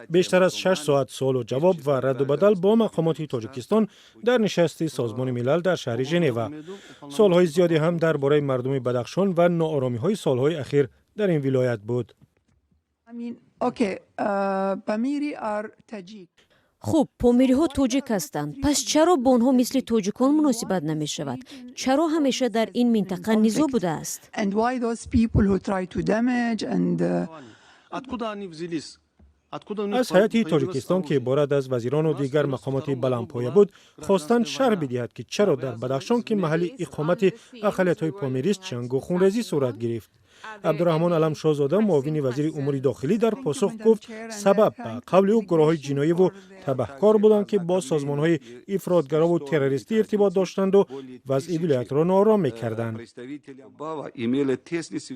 بیشتر از 6 ساعت سوال و جواب و رد و بدل با مقامات تاجیکستان در نشست سازمان ملل در شهر ژنو. سوالهای زیادی هم درباره مردم بدخشان و ناآرامی‌های سالهای اخیر در این ولایت بود. خوب، پامیری ها توجیک هستند. پس چرا با آنها مثل توجیکان مناسبت نمی شود؟ چرا همیشه در این منطقه نزاع بوده است؟ از هیئت تاجیکستان که عبارت از وزیران و دیگر مقامات بلندپایه بود، خواستند شرح بدهد که چرا در بدخشان که محل اقامت اقلیت‌های پامیری است جنگ و خونریزی صورت گرفت. عبدالرحمن علم شاهزاده معاون وزیر امور داخلی در پاسخ گفت سبب به قول او گروه‌های جنایی و تبهکار بودند که با سازمان‌های افراطگرا و تروریستی ارتباط داشتند و وضع ولایت را ناآرام می‌کردند.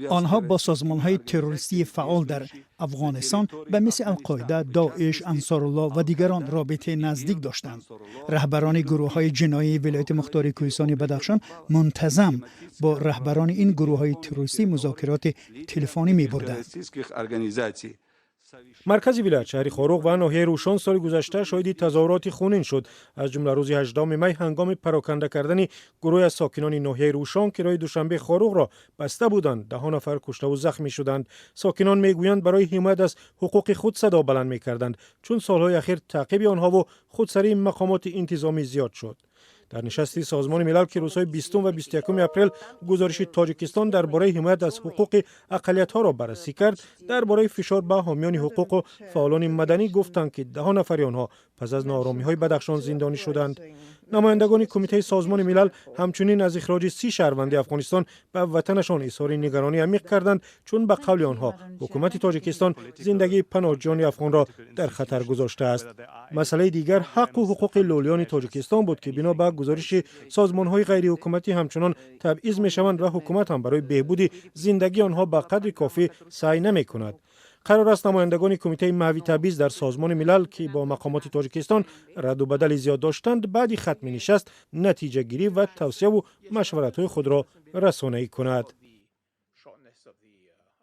آنها با سازمان‌های تروریستی فعال در افغانستان به مثل القاعده، داعش، انصارالله و دیگران رابطه نزدیک داشتند. رهبران گروه‌های جنایی ولایت مختار کوهستان بدخشان منتظم با رهبران این گروه‌های تروریستی مذاکرات تلفنی می‌بردند. مرکز ولایت شهر خاروق و ناحیه روشان سال گذشته شاهد تظاهرات خونین شد، از جمله روز 18 می هنگام پراکنده کردن گروه از ساکنان ناحیه روشان که راه دوشنبه خاروق را بسته بودند. 10 نفر کشته و زخمی شدند. ساکنان میگویند برای حمایت از حقوق خود صدا بلند می‌کردند چون سالهای اخیر تعقیب آنها و خودسری مقامات انتظامی زیاد شد. در نشست سازمان ملل که روزهای 20 و 21 اپریل گزارش تاجیکستان درباره حمایت از حقوق اقلیت‌ها را بررسی کرد، درباره فشار به حامیان حقوق و فعالان مدنی گفتند که 10 نفر آنها پس از ناآرامی‌های بدخشان زندانی شدند. نمایندگان کمیته سازمان ملل همچنین از اخراج 30 شهروند افغانستان به وطنشان اظهار نگرانی عمیق کردند چون به قول آنها حکومت تاجیکستان زندگی پناهجویان افغان را در خطر گذاشته است. مسئله دیگر حق و حقوق لولیان تاجیکستان بود که بنا به گزارش سازمان‌های غیر حکومتی همچنان تبعیض می‌شوند و حکومت هم برای بهبود زندگی آنها به قدر کافی سعی نمی‌کند. قرار است نمایندگان کمیته محوی تبعیض در سازمان ملل که با مقامات تاجیکستان رد و بدل زیاد داشتند بعد ختم نشست نتیجه گیری و توصیه و مشورت‌های خود را رسانه‌ای کند.